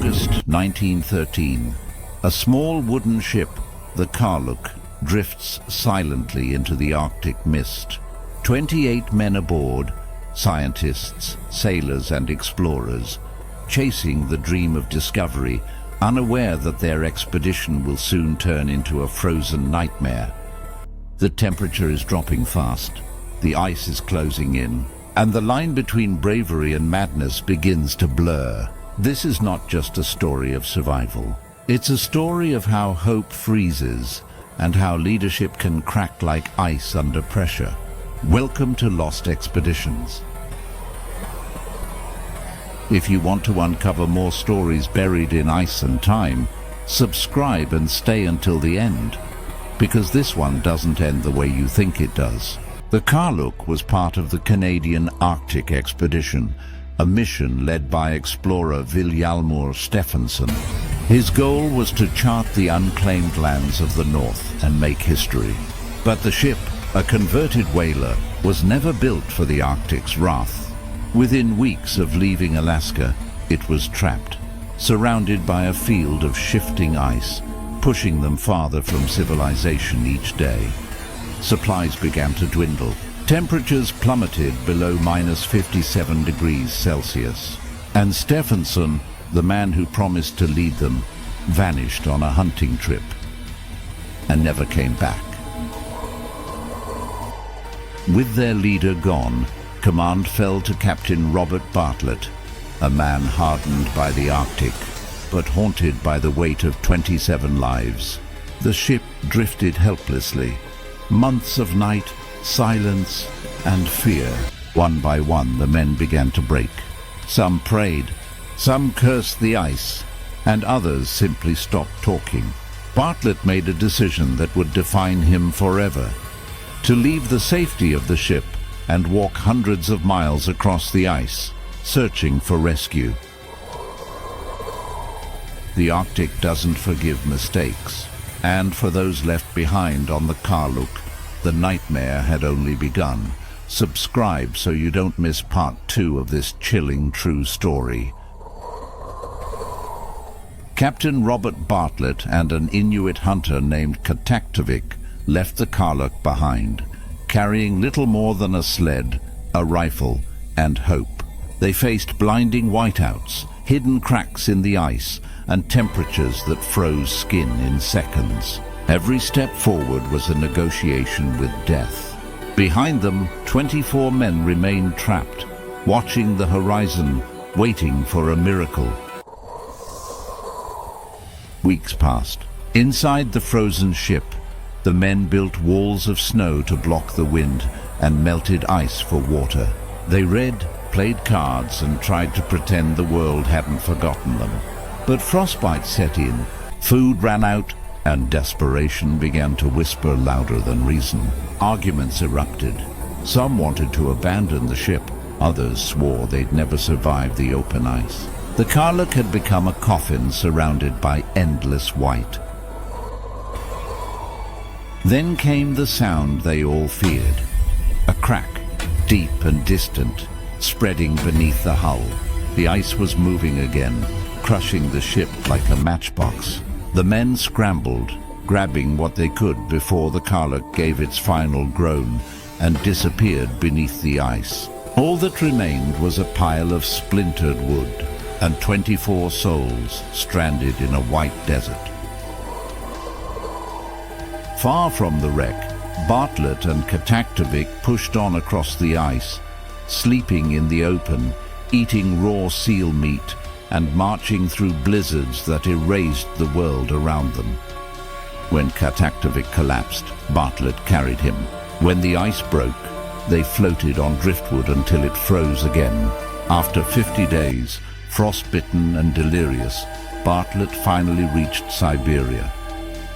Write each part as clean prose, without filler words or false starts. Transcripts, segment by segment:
August 1913, a small wooden ship, the Karluk, drifts silently into the Arctic mist. 28 men aboard, scientists, sailors and explorers, chasing the dream of discovery, unaware that their expedition will soon turn into a frozen nightmare. The temperature is dropping fast, the ice is closing in, and the line between bravery and madness begins to blur. This is not just a story of survival. It's a story of how hope freezes and how leadership can crack like ice under pressure. Welcome to Lost Expeditions. If you want to uncover more stories buried in ice and time, subscribe and stay until the end, because this one doesn't end the way you think it does. The Karluk was part of the Canadian Arctic expedition, a mission led by explorer Vilhjalmur Stephenson. His goal was to chart the unclaimed lands of the North and make history. But the ship, a converted whaler, was never built for the Arctic's wrath. Within weeks of leaving Alaska, it was trapped, surrounded by a field of shifting ice, pushing them farther from civilization each day. Supplies began to dwindle. Temperatures plummeted below -57 degrees Celsius. And Stephenson, the man who promised to lead them, vanished on a hunting trip and never came back. With their leader gone, command fell to Captain Robert Bartlett, a man hardened by the Arctic, but haunted by the weight of 27 lives. The ship drifted helplessly. Months of night, silence, and fear. One by one, the men began to break. Some prayed, some cursed the ice, and others simply stopped talking. Bartlett made a decision that would define him forever: to leave the safety of the ship and walk hundreds of miles across the ice, searching for rescue. The Arctic doesn't forgive mistakes, and for those left behind on the Karluk, the nightmare had only begun. Subscribe so you don't miss part 2 of this chilling true story. Captain Robert Bartlett and an Inuit hunter named Kataktovik left the Karluk behind, carrying little more than a sled, a rifle, and hope. They faced blinding whiteouts, hidden cracks in the ice, and temperatures that froze skin in seconds. Every step forward was a negotiation with death. Behind them, 24 men remained trapped, watching the horizon, waiting for a miracle. Weeks passed. Inside the frozen ship, the men built walls of snow to block the wind and melted ice for water. They read, played cards, and tried to pretend the world hadn't forgotten them. But frostbite set in, food ran out, and desperation began to whisper louder than reason. Arguments erupted. Some wanted to abandon the ship. Others swore they'd never survive the open ice. The Karluk had become a coffin surrounded by endless white. Then came the sound they all feared. A crack, deep and distant, spreading beneath the hull. The ice was moving again, crushing the ship like a matchbox. The men scrambled, grabbing what they could before the Karluk gave its final groan and disappeared beneath the ice. All that remained was a pile of splintered wood and 24 souls stranded in a white desert. Far from the wreck, Bartlett and Kataktovik pushed on across the ice, sleeping in the open, eating raw seal meat, and marching through blizzards that erased the world around them. When Kataktovik collapsed, Bartlett carried him. When the ice broke, they floated on driftwood until it froze again. After 50 days, frostbitten and delirious, Bartlett finally reached Siberia.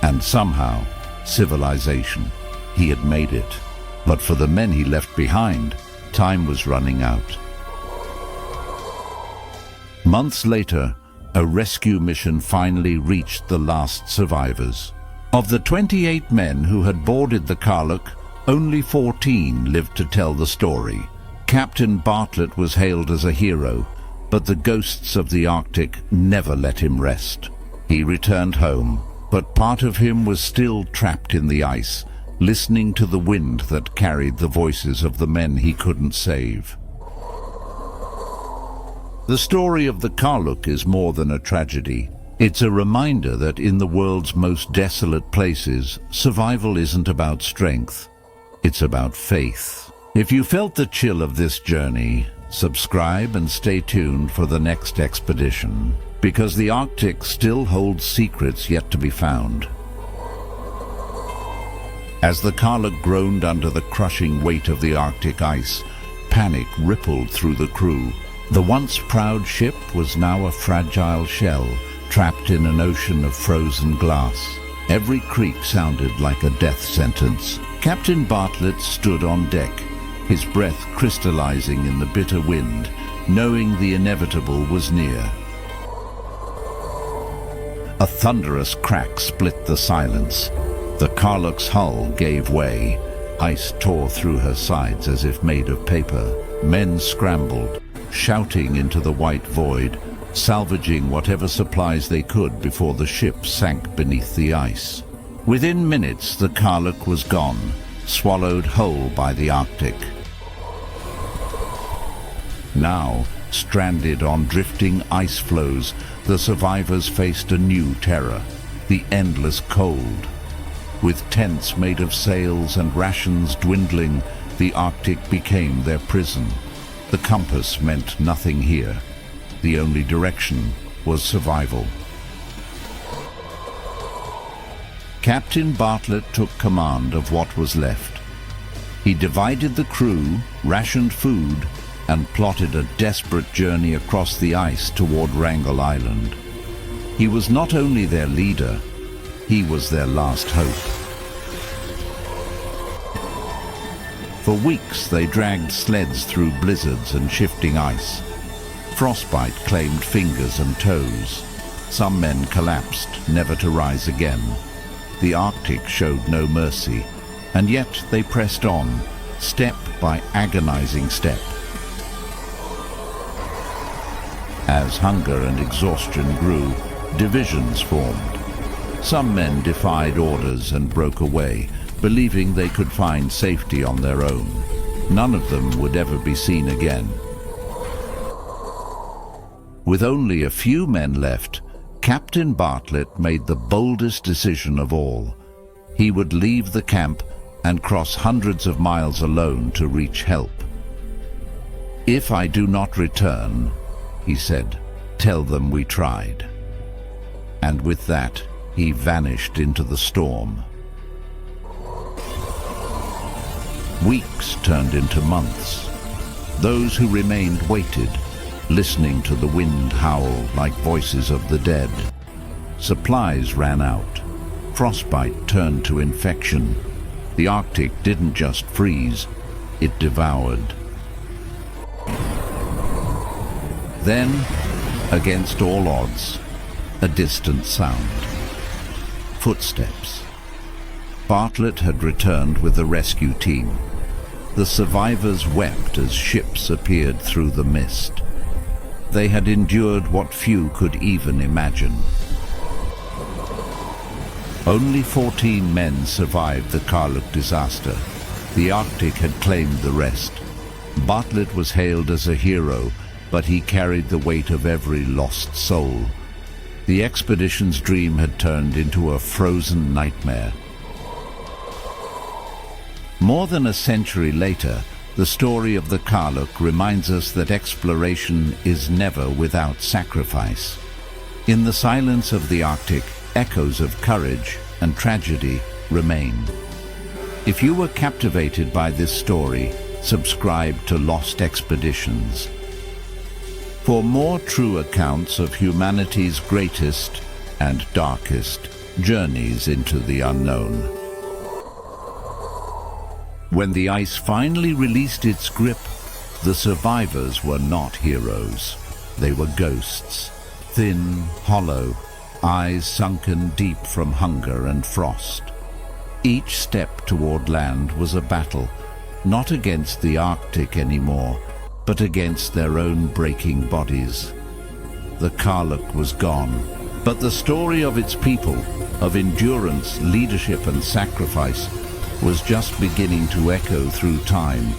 And somehow, civilization. He had made it. But for the men he left behind, time was running out. Months later, a rescue mission finally reached the last survivors. Of the 28 men who had boarded the Karluk, only 14 lived to tell the story. Captain Bartlett was hailed as a hero, But the ghosts of the Arctic never let him rest. He returned home, but part of him was still trapped in the ice, listening to the wind that carried the voices of the men he couldn't save. The story of the Karluk is more than a tragedy. It's a reminder that in the world's most desolate places, survival isn't about strength, it's about faith. If you felt the chill of this journey, subscribe and stay tuned for the next expedition, because the Arctic still holds secrets yet to be found. As the Karluk groaned under the crushing weight of the Arctic ice, panic rippled through the crew. The once proud ship was now a fragile shell, trapped in an ocean of frozen glass. Every creak sounded like a death sentence. Captain Bartlett stood on deck, his breath crystallizing in the bitter wind, knowing the inevitable was near. A thunderous crack split the silence. The Karluk's hull gave way. Ice tore through her sides as if made of paper. Men scrambled, shouting into the white void, salvaging whatever supplies they could before the ship sank beneath the ice. Within minutes, the Karluk was gone, swallowed whole by the Arctic. Now, stranded on drifting ice floes, the survivors faced a new terror, the endless cold. With tents made of sails and rations dwindling, the Arctic became their prison. The compass meant nothing here. The only direction was survival. Captain Bartlett took command of what was left. He divided the crew, rationed food, and plotted a desperate journey across the ice toward Wrangel Island. He was not only their leader, he was their last hope. For weeks they dragged sleds through blizzards and shifting ice. Frostbite claimed fingers and toes. Some men collapsed, never to rise again. The Arctic showed no mercy, and yet they pressed on, step by agonizing step. As hunger and exhaustion grew, divisions formed. Some men defied orders and broke away, believing they could find safety on their own. None of them would ever be seen again. With only a few men left, Captain Bartlett made the boldest decision of all. He would leave the camp and cross hundreds of miles alone to reach help. "If I do not return," he said, "tell them we tried." And with that, he vanished into the storm. Weeks turned into months. Those who remained waited, listening to the wind howl like voices of the dead. Supplies ran out. Frostbite turned to infection. The Arctic didn't just freeze, it devoured. Then, against all odds, a distant sound. Footsteps. Bartlett had returned with the rescue team. The survivors wept as ships appeared through the mist. They had endured what few could even imagine. Only 14 men survived the Karluk disaster. The Arctic had claimed the rest. Bartlett was hailed as a hero, but he carried the weight of every lost soul. The expedition's dream had turned into a frozen nightmare. More than a century later, the story of the Karluk reminds us that exploration is never without sacrifice. In the silence of the Arctic, echoes of courage and tragedy remain. If you were captivated by this story, subscribe to Lost Expeditions. For more true accounts of humanity's greatest and darkest journeys into the unknown. When the ice finally released its grip, the survivors were not heroes. They were ghosts, thin, hollow, eyes sunken deep from hunger and frost. Each step toward land was a battle, not against the Arctic anymore, but against their own breaking bodies. The Karluk was gone, but the story of its people, of endurance, leadership and sacrifice, was just beginning to echo through time.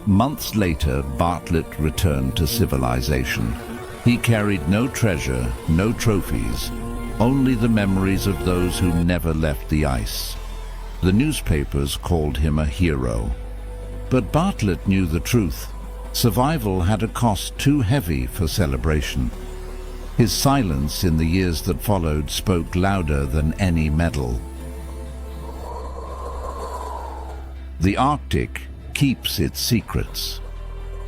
Months later, Bartlett returned to civilization. He carried no treasure, no trophies, only the memories of those who never left the ice. The newspapers called him a hero. But Bartlett knew the truth. Survival had a cost too heavy for celebration. His silence in the years that followed spoke louder than any medal. The Arctic keeps its secrets.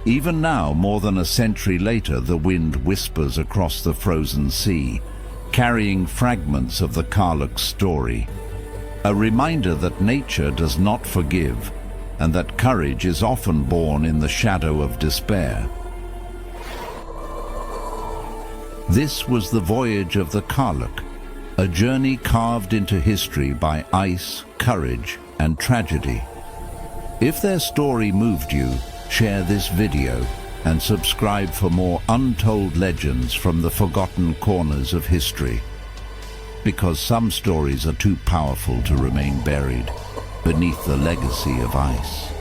Even now, more than a century later, the wind whispers across the frozen sea, carrying fragments of the Karluk's story. A reminder that nature does not forgive, and that courage is often born in the shadow of despair. This was the voyage of the Karluk, a journey carved into history by ice, courage, and tragedy. If their story moved you, share this video and subscribe for more untold legends from the forgotten corners of history. Because some stories are too powerful to remain buried beneath the legacy of ice.